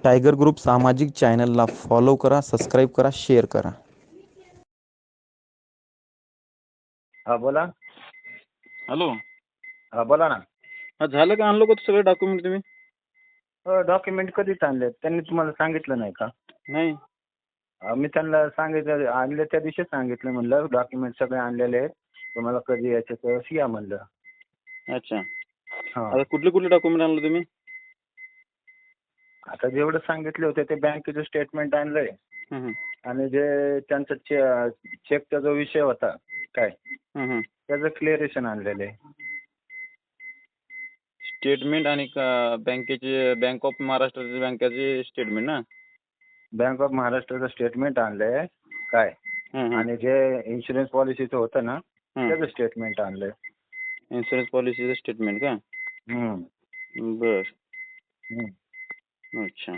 Tiger group सामाजिक चॅनलला follow करा, सबस्क्राईब करा, शेअर करा. हा बोला. हॅलो. हा बोला ना. हा झालं का, आणलं का सगळे डॉक्युमेंट तुम्ही? डॉक्युमेंट कधीच आणले, त्यांनी तुम्हाला सांगितलं नाही का? नाही. मी त्यांना सांगितलं, आणले त्या दिवशी सांगितलं, म्हणलं डॉक्युमेंट सगळे आणलेले आहेत, तुम्हाला कधी यायचं तर या म्हणलं. अच्छा. हा. आता कुठले कुठले डॉक्युमेंट आणले तुम्ही? आता जेवढं सांगितले होते ते बँकेचं स्टेटमेंट आणलंय हम्म, आणि जे त्यांचा चेकचा जो विषय होता काय हम्म. त्याचं क्लिअरेशन आणलेलं आहे. स्टेटमेंट आणि बँकेचे, बँक ऑफ महाराष्ट्राचे बँकेचे स्टेटमेंट ना? बँक ऑफ महाराष्ट्राचं स्टेटमेंट आणलंय काय आणि जे इन्शुरन्स पॉलिसीचं होतं ना त्याचं स्टेटमेंट आणलंय. इन्शुरन्स पॉलिसीचं स्टेटमेंट का? बर. अच्छा.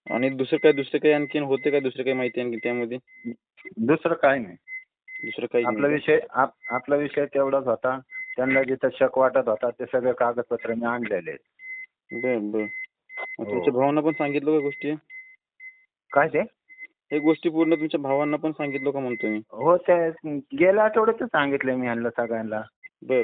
आणि दुसरं काही आणखीन होते का, दुसरं काही माहिती आणखी त्यामध्ये? दुसरं काय नाही. दुसरं काही आपला विषय तेवढाच होता. त्यांना जिथं शक वाटत होता ते सगळे कागदपत्र मी आणलेले आहेत. बर. तुमच्या भावांना पण सांगितलं का गोष्टी? काय ते? हे गोष्टी पूर्ण तुमच्या भावांना पण सांगितलं का म्हणतो मी? हो, ते गेल्या आठवड्यातच सांगितलंय मी यांना सगळ्यांना. बर.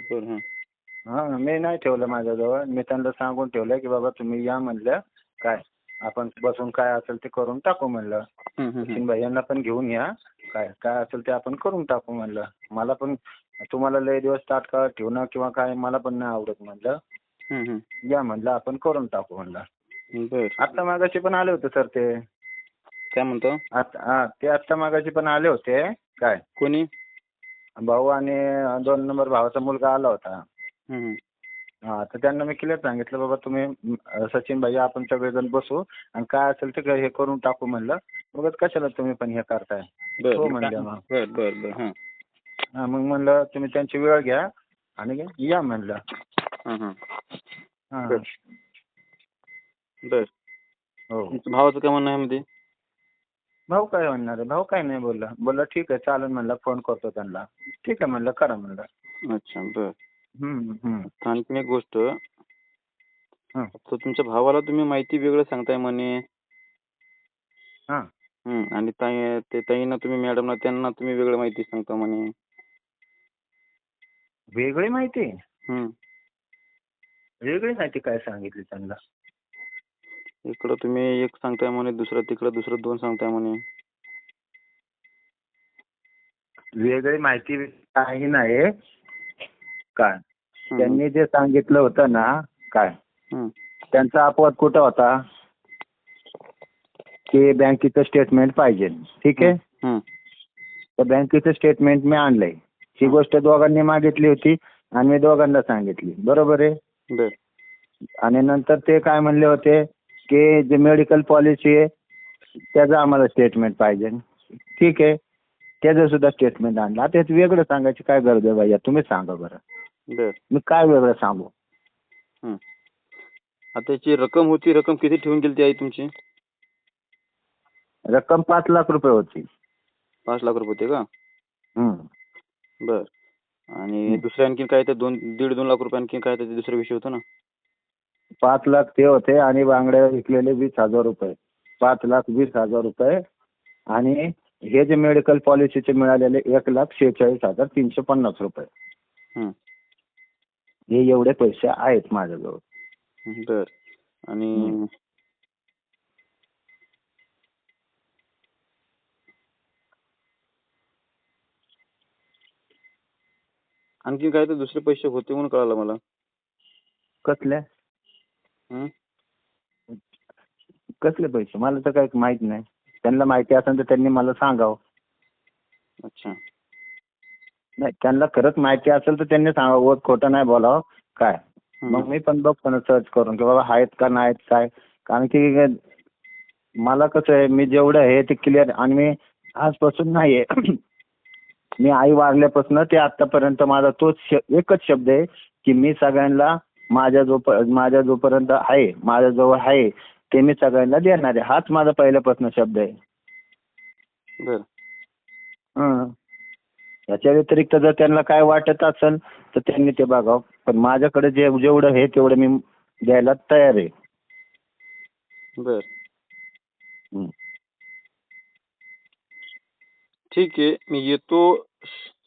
हा, मी नाही ठेवलं माझ्याजवळ. मी त्यांना सांगून ठेवलंय की बाबा तुम्ही या म्हणलं, काय आपण बसून काय असेल ते करून टाकू म्हणलं. सचिन भैयांना पण घेऊन या, काय असेल ते आपण करून टाकू म्हणलं. मला पण तुम्हाला लय दिवस तात्काळ ठेवणं किंवा काय मला पण नाही आवडत म्हणलं. या म्हणलं आपण करून टाकू म्हणलं. बर. आता मागाशी पण आले होते सर ते. काय म्हणतो? ते आता मागाशी पण आले होते. काय कोणी? भाऊ आणि 2 नंबर भावाचा मुलगा आला होता. तर त्यांना मी क्लिअर सांगितलं बाबा तुम्ही सचिन भैया आपण सगळेजण बसू आणि काय असेल ते हे करून टाकू म्हणलं. मग कशाला तुम्ही पण हे करताय? हो म्हणलं. मग बर. मग म्हणलं तुम्ही त्यांची वेळ घ्या आणि या म्हणलं. बर. हो. भावाचं काय म्हणणं आहे मध्ये? भाऊ काय म्हणणार आहे? भाऊ काय नाही बोलला ठीक आहे चालेल म्हणलं, फोन करतो त्यांना. ठीक आहे म्हणलं, करा म्हणलं. अच्छा. बर. आणखीन एक गोष्ट, तुमच्या भावाला तुम्ही माहिती वेगळं सांगताय म्हणे. आणि ताईंना तुम्ही, मॅडमला त्यांना तुम्ही वेगळं माहिती सांगता म्हणे. वेगळी माहिती? वेगळी माहिती काय सांगितली त्यांना? इकडं तुम्ही एक सांगताय म्हणे, तिकडं दुसरं 2 सांगताय म्हणे. वेगळी माहिती काही नाही. काय त्यांनी जे सांगितलं होतं ना, काय त्यांचा अपवाद कुठं होता की बँकेचं स्टेटमेंट पाहिजे. ठीक आहे. तर बँकेचं स्टेटमेंट मी आणलंय. ही गोष्ट दोघांनी मागितली होती आणि मी दोघांना सांगितली. बरोबर आहे. आणि नंतर ते काय म्हणले होते की जे मेडिकल पॉलिसी आहे त्याचं आम्हाला स्टेटमेंट पाहिजे. ठीक आहे, त्याचं सुद्धा स्टेटमेंट आणलं. आता हे वेगळं सांगायची काय गरज आहे भैया? तुम्ही सांगा बरं. मी काय वेगळं सांगू? आता याची रक्कम किती ठेवून गेली ती आई तुमची? रक्कम 5 लाख रुपये होती. 5 लाख रुपये होते का? बर. आणि दुसरे आणखी काय, ते 1.5-2 लाख रुपये आणखी काय, ते दुसरा विषय होता ना? 5 लाख ते होते आणि बांगड्या विकलेले 20,000 रुपये. 5,20,000 रुपये. आणि हे जे मेडिकल पॉलिसीचे मिळालेले 1,46,350 रुपये. हे एवढे पैसे आहेत माझ्याजवळ. बर. आणि आणखी काय तर दुसरे पैसे होते म्हणून कळालं मला. कसले पैसे? मला तर काही माहित नाही. त्यांना माहिती असेल तर त्यांनी मला सांगावं. अच्छा. नाही, त्यांना खरंच माहिती असेल तर त्यांनी सांगावं, खोटं नाही बोलावं. काय मग मी पण बघतो ना सर्च करून की बाबा आहेत का नाहीत काय. कारण की मला कसं आहे, मी जेवढं आहे ते क्लिअर. आणि मी आजपासून नाहीये मी आई वारल्यापासून ते आतापर्यंत माझा तोच एकच शब्द आहे की मी सगळ्यांना माझ्या जोपर्यंत आहे, माझ्याजवळ आहे ते मी सगळ्यांना देणार आहे. हाच माझा पहिल्यापासून शब्द आहे. याच्या व्यतिरिक्त जर त्यांना काय वाटत असेल तर त्यांनी ते बघावं. पण माझ्याकडे जेवढं आहे तेवढं मी द्यायला तयार आहे. बर. ठीक आहे, मी येतो.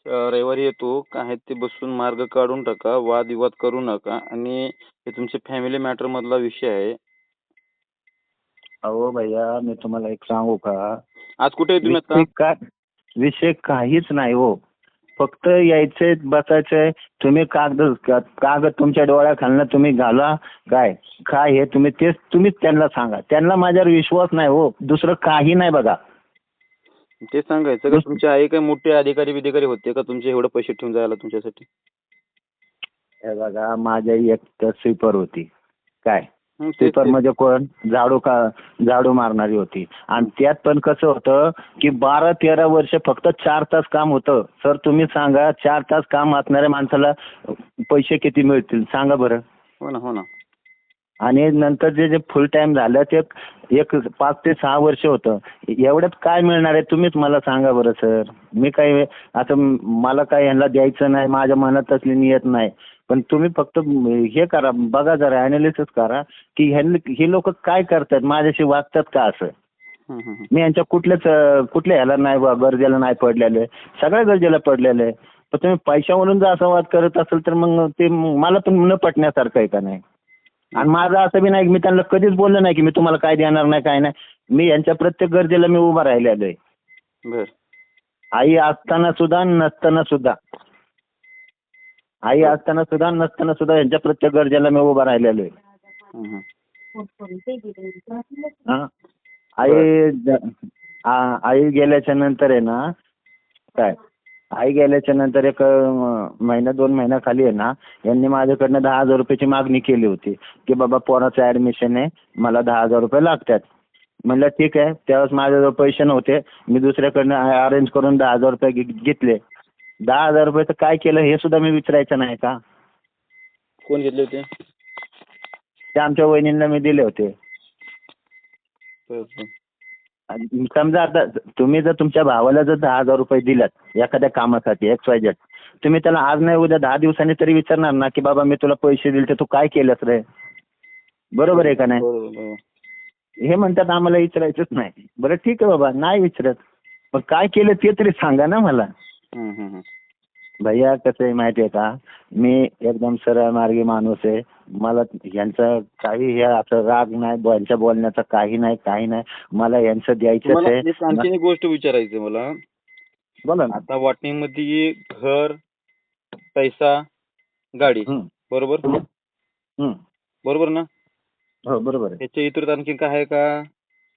रविवारी येतो. काय आहे ते बसून मार्ग काढून टाका. वादविवाद करू नका आणि हे तुमच्या फॅमिली मॅटर मधला विषय आहे. अहो भैया, मी तुम्हाला एक सांगू का? आज कुठे आहे तुम्ही आता? विषय काहीच नाही हो. फक्त यायचंय, बसायचंय. तुम्ही कागद तुमच्या डोळ्याखालनं तुम्ही घाला. काय हे तुम्हीच त्यांना सांगा. त्यांना माझ्यावर विश्वास नाही हो, दुसरं काही नाही बघा. ते सांगायचं का तुमची आई काही मोठे अधिकारी होते का तुमचे एवढे पैसे ठेवून जायला तुमच्यासाठी? हे बघा, माझ्या एक तर स्वीपर होती. काय तेच स्वीपर ते. म्हणजे कोण? झाडू मारणारी होती. आणि त्यात पण कसं होतं की 12-13 वर्ष फक्त 4 तास काम होतं. सर तुम्ही सांगा, 4 तास काम असणाऱ्या माणसाला पैसे किती मिळतील सांगा बरं. हो ना, हो ना. आणि नंतर जे फुल टाइम झालं ते एक 5 ते 6 वर्ष होतं. एवढ्यात काय मिळणार आहे तुम्हीच मला सांगा बरं सर. मी काय आता मला काय ह्यांना द्यायचं नाही, माझ्या मनात तसली नियत नाही. पण तुम्ही फक्त हे करा, बघा जरा अॅनालिसिस करा की हे लोक काय करतात, माझ्याशी वागतात का असं. हं, हं, हं. मी यांच्या कुठल्या ह्याला नाही गरजेला नाही पडलेले, सगळ्या गरजेला पडलेले. पण तुम्ही पैशावरून जर असा वाद करत असेल तर मग ते मला पण न पटण्यासारखं आहे का नाही. आणि माझं असं बी नाही, मी त्यांना कधीच बोललो नाही की मी तुम्हाला काय देणार नाही, काय नाही. मी यांच्या प्रत्येक गरजेला मी उभा राहिलेलो आहे. बर. आई असताना सुद्धा नसताना सुद्धा यांच्या प्रत्येक गरजेला मी उभा राहिलेलो आहे. हं, हं. हा. आई गेल्याच्या नंतर आहे ना, आई गेल्याच्या नंतर एक महिना 2 महिन्याखाली आहे ना, यांनी माझ्याकडनं 10,000 रुपयाची मागणी केली होती की बाबा पोराचं ऍडमिशन आहे, मला 10,000 रुपये लागतात. म्हणलं ठीक आहे. त्यावेळेस माझ्याजवळ पैसे नव्हते, मी दुसऱ्याकडनं अरेंज करून 10,000 रुपये घेतले. 10,000 रुपयाचं काय केलं हे सुद्धा मी विचारायचं नाही का? कोण घेतले होते? ते आमच्या वहिनींना मी दिले होते. बर, बर. आणि समजा आता तुम्ही जर तुमच्या भावाला जर 10,000 रुपये दिल्यात एखाद्या कामासाठी XYZ, तुम्ही त्याला आज नाही उद्या 10 दिवसांनी तरी विचारणार ना की बाबा मी तुला पैसे दिले तर तू काय केलंस रे. बरोबर आहे का नाही? बरोबर, बरोबर. हे म्हणतात आम्हाला विचारायचंच नाही. बरं ठीक आहे बाबा, नाही विचारत, पण काय केलं ते तरी सांगा ना मला. हं, हं, हं. भैया कसं आहे माहिती आहे का, मी एकदम सरळ मार्गी माणूस आहे. मला यांचं काही हे असं राग नाही, यांच्या बोलण्याचा काही नाही. मला यांचं द्यायचंच तुम्हाला आहे. एक आणखीन एक गोष्ट विचारायची आहे मला. बोला ना. आता वाटणीमध्ये घर, पैसा, गाडी, हं. बरोबर? हं. बरोबर ना? हो बरोबर आहे. याच्या इतर आणखी काय आहे का?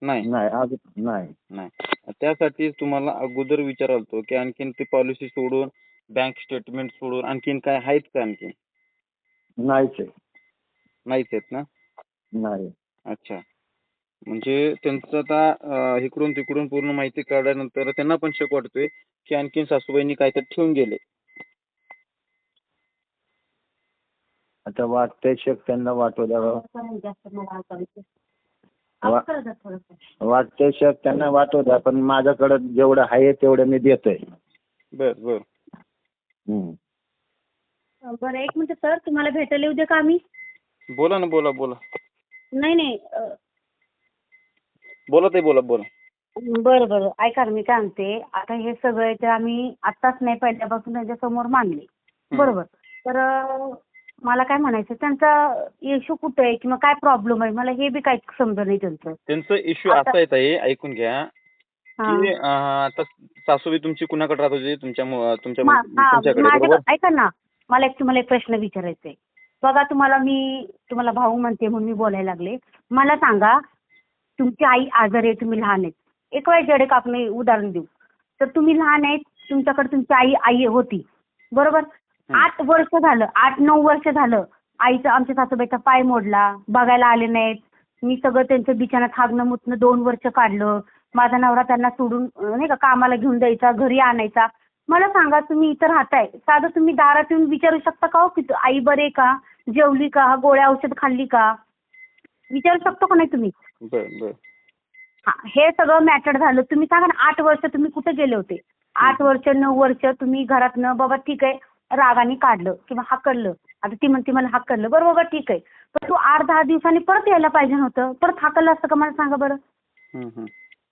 नाही. नाही अजून नाही. नाही. त्यासाठी तुम्हाला अगोदर विचारालतो की आणखीन ते पॉलिसी सोडून, बँक स्टेटमेंट सोडून आणखीन काय आहेत का आणखीन? नाहीच आहे. नाहीच आहेत ना? नाही. अच्छा. म्हणजे त्यांचं आता इकडून तिकडून पूर्ण माहिती काढल्यानंतर त्यांना पण शक वाटतोय की आणखीन सासूबाईंनी काहीतरी ठेवून गेले. आता वाटतंय शक त्यांना वाटू द्यावं. वाटतंय शक त्यांना वाटू द्या, पण माझ्याकडं जेवढं आहे तेवढं मी देतोय. बर, बर. हं. बरं एक मिनिट सर, तुम्हाला भेटायला येऊ दे का आम्ही? बोला ना, बोला, बोला. नाही. बोला ताई, बोला, बोला. बरं ऐका ना, मी काय म्हणते, आता हे सगळं ते आम्ही आत्ताच नाही पहिल्यापासून त्यांच्या समोर मांडले, बरोबर. तर मला काय म्हणायचं, त्यांचा इश्यू कुठे आहे किंवा काय प्रॉब्लेम आहे, मला हे बी काही समजत नाही त्यांचं. त्यांचं इश्यू असा आहे ताई, ऐकून घ्या की आता सासूबाई तुमची कुणाकडे राहत होती? तुमच्याकडे, बरोबर? माझ्या ऐका ना, मला तुम्हाला एक प्रश्न विचारायचा आहे. बघा, तुम्हाला भाऊ म्हणते म्हणून मी बोलायला लागले. मला सांगा, तुमची आई आजारी आहे, तुम्ही लहान आहेत. एक वेळ आपण उदाहरण देऊ, तर तुम्ही लहान आहेत, तुमच्याकडे तुमची आई होती, बरोबर. 8-9 वर्ष झालं आईचं, आमच्या सासूबाईचा पाय मोडला, बघायला आले नाहीत. मी सगळं त्यांचं बिछाण्यात हागणं मुतणं 2 वर्ष काढलं. माझा नवरा त्यांना सोडून नाही का कामाला घेऊन द्यायचा, घरी आणायचा. मला सांगा, तुम्ही इथं राहताय, साधं तुम्ही दारात येऊन विचारू शकता का हो की आई बरे का, जेवली का, गोळ्या औषध खाल्ली का, विचारू शकतो का नाही तुम्ही? बर, बर. हा, हे सगळं मॅटर झालं. तुम्ही सांगा ना, 8 वर्ष तुम्ही कुठे गेले होते? 8 वर्ष 9 वर्ष तुम्ही घरातनं, बाबा ठीक आहे, रागाने काढलं किंवा हाकललं. आता ती म्हणते मला हाकललं, बरोबर ठीक आहे. पण तू 8-10 दिवसांनी परत यायला पाहिजे नव्हतं? परत हाकललं असतं का मला सांगा बरं?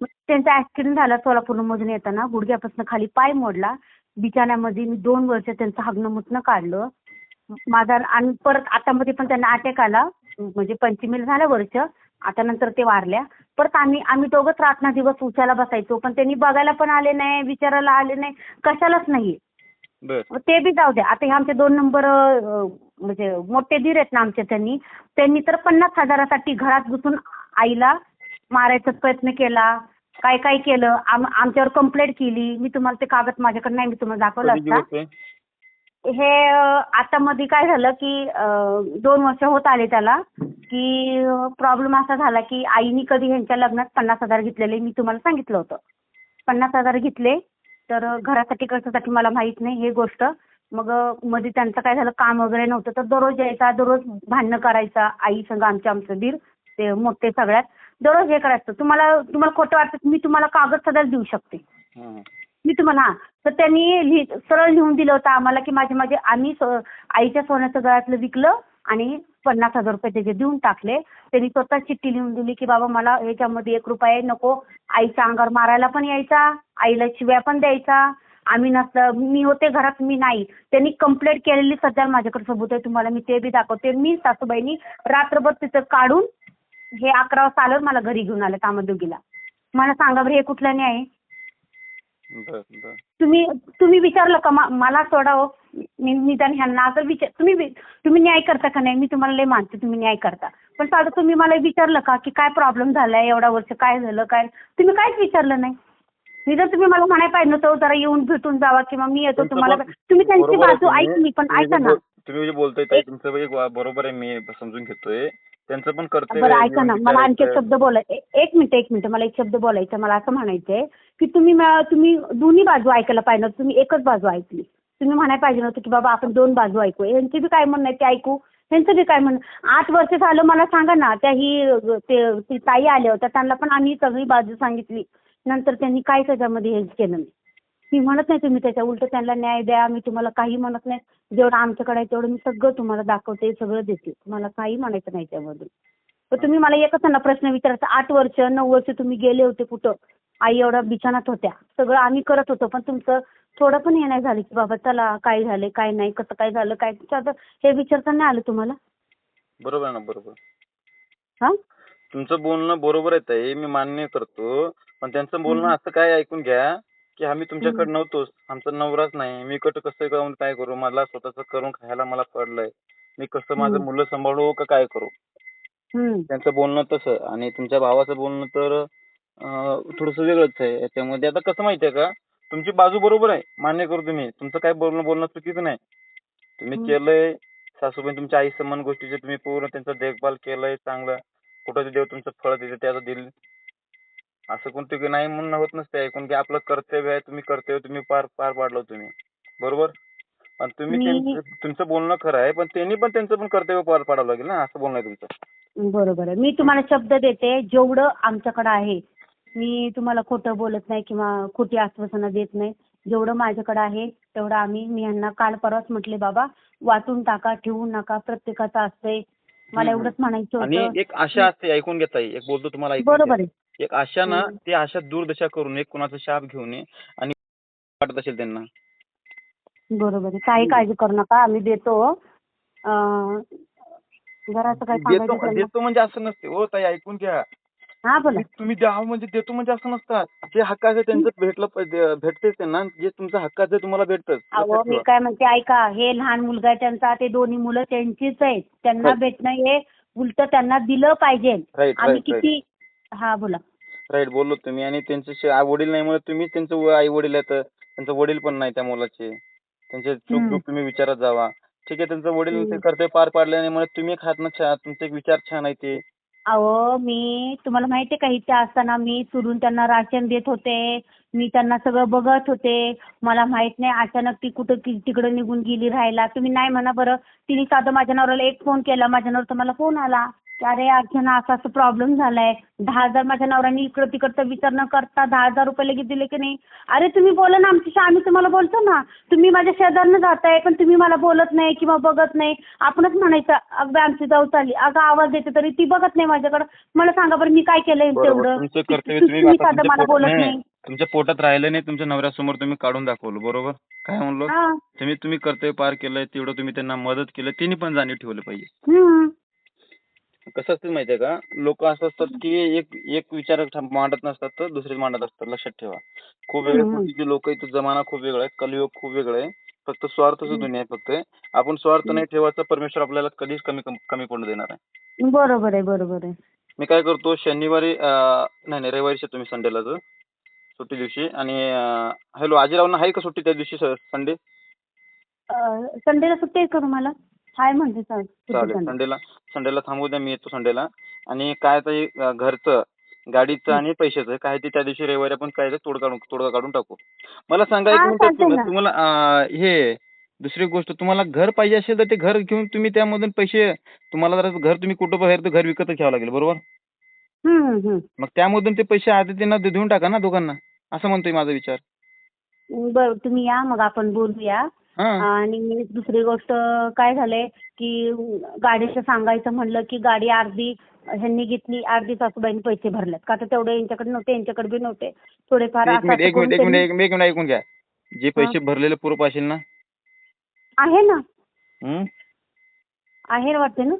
मग त्यांचा ऍक्सिडेंट झाला सोलापूरमधून येताना, गुडघ्यापासून खाली पाय मोडला. बिछाण्यामध्ये मी 2 वर्ष त्यांचं हागणं मुतणं काढलं. माझा आणि परत आता मध्ये पण त्यांना अटॅक आला, म्हणजे पंचमीला झालं वर्ष. आता नंतर ते वारल्या. परत आम्ही दोघंच रात्र दिवस उचाला बसायचो, पण त्यांनी बघायला पण आले नाही, विचारायला आले नाही, कशालाच नाही. बर. ते बी जाऊ द्या. आता हे आमचे 2 नंबर म्हणजे मोठे दीर आहेत ना आमचे, त्यांनी तर 50,000साठी घरात घुसून आईला मारायचा प्रयत्न केला. काय काय केलं, आमच्यावर कंप्लेंट केली. मी तुम्हाला ते कागद माझ्याकडे नाही, मी तुम्हाला दाखवलं कधीची असता. गोष्ट आहे? हे आता मध्ये काय झालं की 2 वर्ष होत आले त्याला, की प्रॉब्लेम असा झाला की आईनी कधी ह्यांच्या लग्नात 50,000 घेतलेले, मी तुम्हाला सांगितलं होतं. 50,000 घेतले, तर घरासाठी कशासाठी मला माहित नाही हे गोष्ट. मग मध्ये त्यांचं काय झालं, काम वगैरे नव्हतं, तर दररोज यायचा, दररोज भांडणं करायचा आई संग. आमचं दीर ते मोठे सगळ्यात, दररोज हे करायचं. तुम्हाला खोटं वाटतं, मी तुम्हाला कागद सगळं देऊ शकते. हं. मी तुम्हाला तर त्यांनी सरळ लिहून दिलं होतं आम्हाला की माझे आम्ही आईच्या सोन्याचं गळ्यातलं विकलं आणि 50,000 रुपये त्याचे देऊन टाकले. त्यांनी स्वतः चिठ्ठी लिहून दिली की बाबा मला ह्याच्यामध्ये 1 रुपया नको. आईच्या अंगावर मारायला पण यायचा, आईला शिव्या पण द्यायचा. आम्ही नसलं, मी होते घरात, मी नाही. त्यांनी कंप्लेंट केलेली सध्या माझ्याकडे सबूत आहे, तुम्हाला मी ते बी दाखवते. मी सासूबाईनी रात्रभर तिथं काढून हे 11 वाजता आल्यावर मला घरी घेऊन आलं कामदुगीला. मला सांगा बरं, हे कुठलं न्याय आहे? बर बर. तुम्ही विचारलं का मला सोडा हो, मी निदान ह्यांना असं तुम्ही न्याय करता का नाही? मी तुम्हाला लय मानते, तुम्ही न्याय करता. पण साधं तुम्ही मला विचारलं का की काय प्रॉब्लेम झालाय, एवढा वर्ष काय झालं, काय? तुम्ही काहीच विचारलं नाही. निदान तुम्ही मला म्हणायला पाहिजे नव्हतं जरा येऊन भेटून जावा किंवा मी येतो तुम्हाला. तुम्ही त्यांची बरोबर आहे बाजू ऐकली, पण ऐका ना. तुम्ही जे बोलताय ताई, तुमचं बरोबर आहे, मी समजून घेतोय. त्यांचं पण कर्तव्य बरं आहे, ऐका ना, येऊन मला आणखी एक विचारायचं. शब्द एक मिनिट मला एक शब्द बोलायचा. मला असं म्हणायचंय की तुम्ही दोन्ही बाजू ऐकायला पाहिजे नव्हतं, तुम्ही एकच बाजू ऐकली. तुम्ही म्हणायला पाहिजे नव्हतं की बाबा आपण 2 बाजू ऐकू, यांची बी काय म्हणणं आहे ते ऐकू, ह्यांचं बी काय म्हणणं. 8 वर्ष झालं मला सांगा ना, ती ताई आल्या होत्या, त्यांना पण आम्ही सगळी बाजू सांगितली. नंतर त्यांनी काय त्याच्यामध्ये हे केलं नाही. मी म्हणत नाही तुम्ही त्याच्या उलट त्यांना न्याय द्या, मी तुम्हाला काही म्हणत नाही. जेवढं आमच्याकडे आहे तेवढं मी सगळं तुम्हाला दाखवते, सगळं देते. तुम्हाला काही म्हणायचं नाही त्यामधून. तर तुम्ही मला एकच ना प्रश्न विचारायचा, 8 वर्ष 9 वर्ष तुम्ही गेले होते कुठं? आई एवढ्या बिछानात होत्या, सगळं आम्ही करत होतो, पण तुमचं थोडं पण हे नाही झालं की बाबा चला काय झालं काय नाही, कसं काय झालं काय, हे विचारता नाही आलं तुम्हाला? बरोबर आहे ना, बरोबर. हा, तुमचं बोलणं बरोबर आहे ताई, मी मान्य करतो. पण त्यांचं बोलणं असं काय ऐकून घ्या की आम्ही तुमच्याकडे नव्हतोच, आमचा नवराच नाही, मी कसं करून काय करू, मला स्वतःच करून खायला मला पडलंय, मी कसं माझं मुलं सांभाळू का काय करू. त्यांचं बोलणं तसं, आणि तुमच्या भावाचं बोलणं तर थोडंसं वेगळंच आहे. याच्यामध्ये आता कसं माहितीये का, तुमची बाजू बरोबर आहे, मान्य करतो मी, तुमचं काय बोलणं चुकीचं नाही. तुम्ही केलंय, सासूबाई तुमच्या आई समान गोष्टीचे तुम्ही पूर्ण त्यांचं देखभाल केलंय चांगलं. कुठं देव तुमचं फळ देते त्याचं दिल, असं कोणते नाही म्हणणं होत नसते. ऐकून की आपलं कर्तव्य आहे, तुम्ही पार पाडलं तुम्ही, बरोबर. पण तुम्ही तुमचं बोलणं खरं आहे, पण त्यांनी पण त्यांचं पण कर्तव्य पार पाडावं लागेल ना, असं बोलणं आहे तुमचं. बरोबर आहे. मी तुम्हाला शब्द देते, जेवढं आमच्याकडे आहे मी तुम्हाला खोटं बोलत नाही किंवा खोटी आश्वासनं देत नाही. जेवढं माझ्याकडे आहे तेवढं मी यांना काल परवाच म्हटले, बाबा वाटून टाका, ठेवू नका, प्रत्येकाचं असतंय. मला एवढंच म्हणायचं आणि होतं. एक आशा असते, ऐकून घेता, एक बोलतो तुम्हाला, बरोबर आहे. एक आशा ना, ते आशा दूरदशा करून एक कोणाचा शाप घेऊन ये आणि वाटत असेल त्यांना. बरोबर आहे. काही काळजी करू नका, आम्ही देतो. घराचं काय सांगायचं? देतो म्हणजे असं नसते हो ताई, ऐकून घ्या. हा बोला. तुम्ही द्या म्हणजे देतो म्हणजे असं नसतात. जे हक्काचं त्यांचं भेटतेच त्यांना, जे तुमचं हक्काचं तुम्हाला भेटतंच. अहो मी काय म्हणते ऐका, हे लहान मुलगा आहे त्यांचा, ते दोन्ही मुलं त्यांचीच आहेत, त्यांना भेटणं हे उलट त्यांना दिलं पाहिजे. आम्ही किती. हा बोला. राईट बोललो तुम्ही. आणि त्यांचे आई वडील नाही म्हणत तुम्ही, त्यांचं आई वडील आहेत, त्यांचं वडील पण नाही त्या मुलाचे, त्यांचे चूक तुम्ही विचारत जावा. ठीक आहे, त्यांचं वडील ते कर्तव्य पार पाडले नाही म्हणत तुम्ही एक हात ना, तुमचे एक विचार छान आहे ते. अहो मी तुम्हाला माहितीये का, इथे असताना मी चुरून त्यांना राशन देत होते, मी त्यांना सगळं बघत होते. मला माहित नाही अचानक ती कुठं तिकडे निघून गेली राहायला. तुम्ही नाही म्हणा बरं, तिने साधं माझ्या नवऱ्याला एक फोन केला, माझ्या नवऱ्याचा मला फोन आला. की अरे अर्चना असा असा प्रॉब्लेम झालाय, 10,000 माझ्या नवऱ्याने इकडं तिकडचा विचार न करता 10,000 रुपये लगेच दिले की नाही. अरे तुम्ही बोला ना आमच्याशी, आम्ही तुम्हाला बोलतो ना. तुम्ही माझ्या शेजारनं जाताय पण तुम्ही मला बोलत नाही किंवा बघत नाही. आपणच म्हणायचं अगं आमची जाऊ चालली, अगं आवाज देते तरी ती बघत नाही माझ्याकडं. मला सांगा बरं मी काय केलंय बरोबर. तेवढं? तुमचं कर्तव्य तुम्ही तुम्ही आता साधं तुमच्या मला बोलत नाही, नाही. तुमच्या पोटात राहिलं नाही, तुमच्या नवऱ्यासमोर तुम्ही काढून दाखवलं. बरोबर. काय म्हणलो? हां. तुम्ही कर्तव्य पार केलंय, तेवढं तुम्ही त्यांना मदत केलं, त्यांनी पण जाणीव ठेवलं पाहिजे. हं. कसं असतं माहितीये का, लोक असं असतात की एक विचार मांडत नसतात तर दुसरे मांडत असतात. लक्षात ठेवा. खूप वेगळ्या हं, हं. कृतीचे लोक आहेत. जमाना खूप वेगळा आहे, कलियुग खूप वेगळं आहे. फक्त स्वार्थच दुनिया आहे फक्त. आपण स्वार्थ नाही ठेवायचा, परमेश्वर आपल्याला कधीच कमी पडू देणार आहे. बरोबर आहे, बरोबर आहे. मी काय करतो, शनिवारी नाही रविवारी तुम्ही संडेला सुट्टी दिवशी. आणि हॅलो, आजीरावना आहे का सुट्टी त्या दिवशी संडे? संडेला सुट्टी आहे का तुम्हाला? हाय म्हणजे सुट्टी चालेल. संडे. संडेला थांबू द्या, मी येतो संडेला. आणि काय ते घरचं, गाडीचं आणि पैशाचं काय ते त्या दिवशी रविवारी आपण काय ते तोडगा काढून टाकू. मला सांगा एक हां, मिनिट, चालतंय ना. तुम्हाला हे दुसरी गोष्ट, तुम्हाला घर पाहिजे असेल तर ते घर घेऊन तुम्ही त्यामधून पैसे, तुम्हाला जर घर तुम्ही कुठं बाहेर तर घर विकत घ्यावं लागेल. बरोबर. हं, हं. मग त्यामधून ते पैसे आधी त्यांना देऊन टाका ना दोघांना, असं म्हणतोय माझा विचार. बरं तुम्ही या मग आपण बोलूया. हा. आणि दुसरी गोष्ट काय झालंय की गाडीचं सांगायचं म्हणलं की गाडी अर्धी ह्यांनी घेतली, अर्धी सासूबाईंनी पैसे भरलेत. का तर तेवढे यांच्याकडे नव्हते, यांच्याकडे बी नव्हते. थोडेफार एक असं मिनिट असं एक करून मिनिट एक त्यांनी मिनिट एक मिनिट ऐकून घ्या. जे पैसे भरलेले प्रूफ असेल ना? आहे ना, हं? आहे वाटते ना.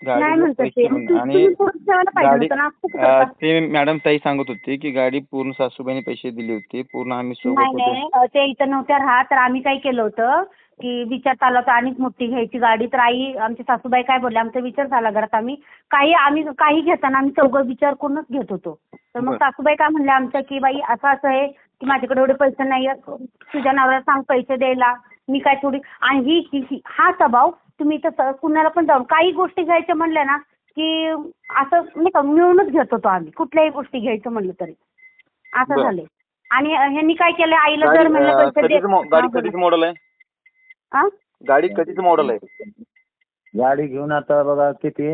नाही गाडीचे म्हणतात ते. पैसे मग आणि तुम्ही पुढे ठेवायला पाहिजे गाडी होतं ना, असं कसं करता? ते मॅडम ताई सांगत होती की गाडी पूर्ण सासूबाईने पैसे दिले होते, पूर्ण आम्ही सोबत नाही होतो. नाही, ते इथं नव्हत्या राहत. तर आम्ही काय केलं होतं की विचार चालला होता आणि मोठी घ्यायची गाडी. तर आई आमची सासूबाई काय बोलल्या, आमचा विचार झाला घरात. आम्ही काही घेताना आम्ही चौघं विचार करूनच घेत होतो. तर मग बरं. सासूबाई काय म्हणल्या आमच्या की बाई असं असं आहे की माझ्याकडे एवढे पैसे नाही आहेत, तुझ्या नवऱ्याला सांग पैसे द्यायला. मी काय थोडी. आणि हा स्वभाव तुम्ही इथं कुणाला पण जाऊन काही गोष्टी घ्यायच्या म्हणल्या ना की असं नाही का मिळूनच घेत होतो आम्ही, कुठल्याही गोष्टी घ्यायचं म्हणलं तरी. असं बरं. झालंय. आणि ह्यांनी काय केलं, आईला गाडी दर महिन्याला पैसे कधीच हा, गाडी बोला. कधीच मॉडेल आहे? हा? गाडी कधीच मॉडेल आहे? गाडी घेऊन आता बघा किती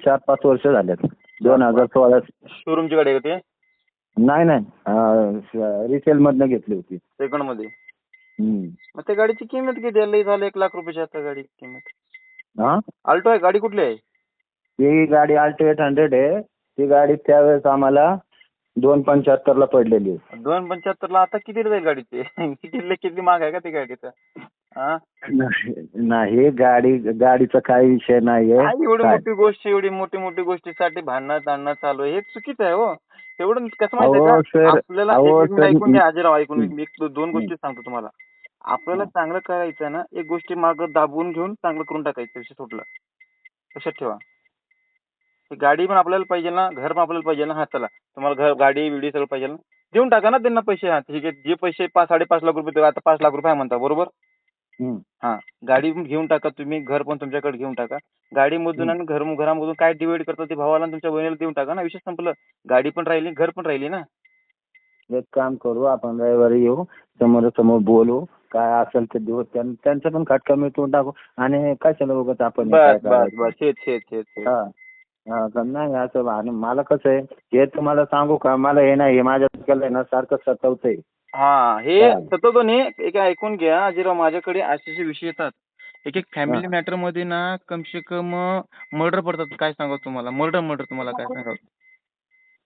4-5 वर्ष झालेत. 2016. शोरूमची गाडी आहे का ते? नाही रिसेल मधनं घेतली होती. सेकंड मध्ये? हम्म. मग त्या गाडीची किंमत किती आहे? लई झालं 1,00,000 रुपयाची आता गाडीची किंमत. हा, अल्टो आहे गाडी, कुठली आहे? ही गाडी अल्टो 800 आहे. ती गाडी त्यावेळेस आम्हाला 2,75 ला पडलेली आहे. 2,75 ला आता किती जाईल गाडीची? किती महाग आहे का ती गाडीचं? हा? नाही गाडीचा काही विषय नाहीये. एवढी मोठी गोष्टीसाठी भांडणं चालू आहे, हे चुकीचं आहे हो. एवढं कसं माहितीये अहो का, सर, आपल्याला अहो एक मिनिट सर, ऐकून घ्या आजीराव, ऐकून मी एक दोन गोष्टी सांगतो तुम्हाला. आपल्याला चांगलं करायचं ना, एक गोष्टी मागं दाबून घेऊन चांगलं करून टाकायचं, विषय सोडला. लक्षात ठेवा. गाडी पण आपल्याला पाहिजे ना, घर पण आपल्याला पाहिजे ना. हा चला, तुम्हाला घर गाडी बिडी सगळं पाहिजे ना, देऊन टाका ना त्यांना पैसे. हा ठीक आहे, जे पैसे 5-5.5 लाख रुपये आता 5 लाख रुपये आहे म्हणता. बरोबर. हा, गाडी पण घेऊन टाका तुम्ही, घर पण तुमच्याकडे घेऊन टाका. गाडीमधून आणि घरामधून काय डिवाइड करता ते भावाला आणि तुमच्या बहिणीला देऊन टाका ना, विषय संपलं. गाडी पण राहिली, घर पण राहिली ना. एक काम करू, आपण रविवारी येऊ, समोर बोलू, काय असेल ते देऊ. त्यांचं पण खटका मिटवून टाकू. आणि कशाला उगाच आपण हे काय करायचं? बस हेच. हा, नाही असं. आणि मला कसं आहे, हे तुम्हाला सांगू का, मला हे नाही, हे माझ्या डोक्याला आहे ना सारखं सतवतंय. हा, हे सतत नाही. एक ऐकून घ्या अजिराव, माझ्याकडे असे विषय येतात. एक फॅमिली मॅटर मध्ये ना कमसे कम मर्डर पडतात. काय सांगा तुम्हाला, मर्डर तुम्हाला काय सांगा,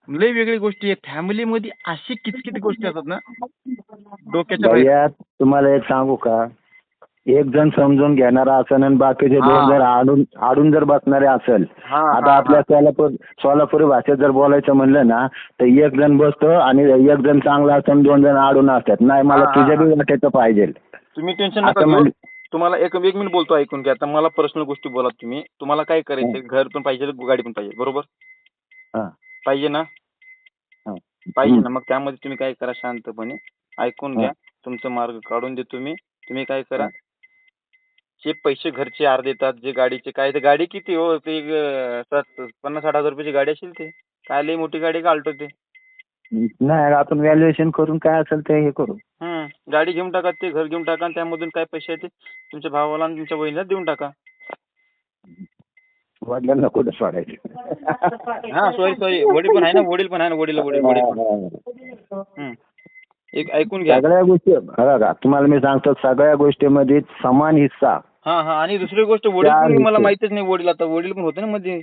लय वेगळी गोष्टी आहेत फॅमिलीमध्ये. अशी किती गोष्टी असतात ना डोक्याच्या बाहेर. भैया तुम्हाला एक सांगू का, एक जण समजून घेणारा असेल आणि बाकीचे दोन जर आडून जर बसणारे असेल. आता आपल्या सोलापुरी भाषेत जर बोलायचं म्हणलं ना, तर एक जण बसतो आणि एक जण चांगला असतो, 2 जण आडून असतात. नाही, मला तुझ्या बी वाटायचं पाहिजे. तुम्ही टेन्शन नका घेऊ. तुम्हाला एक मिनिट बोलतो, ऐकून घ्या. आता मला पर्सनल गोष्टी बोला तुम्ही. तुम्हाला काय करायचं, घर पण पाहिजे, गाडी पण पाहिजे. बरोबर. पाहिजे ना? पाहिजे ना. मग त्यामध्ये तुम्ही काय करा, शांतपणे ऐकून घ्या. तुमचा मार्ग काढून देतो मी. तुम्ही काय करा, जे पैसे घरचे अर्धे देतात, जे गाडीचे काय, ते गाडी किती हो, ते 50-60 हजार रुपयाची गाडी असेल. ते काय लई मोठी गाडी का अल्टो ते? नाही, आपण व्हॅल्युएशन करून काय असेल ते हे करू. गाडी घेऊन टाका, ते घर घेऊन टाका, आणि त्यामधून काय पैसे आहेत ते तुमच्या भावाला आणि तुमच्या बहिणीला देऊन टाका. वडिलांना कुठं सोडायचे. हा सॉरी वडील पण आहे ना, वडील पण. वडील पण. एक ऐकून घ्या. सगळ्या गोष्टी बघा, तुम्हाला मी सांगतो, सगळ्या गोष्टीमध्ये समान हिस्सा. हा आणि दुसरी गोष्ट, वडील पण मला माहितीच नाही. वडील पण होते ना मध्ये.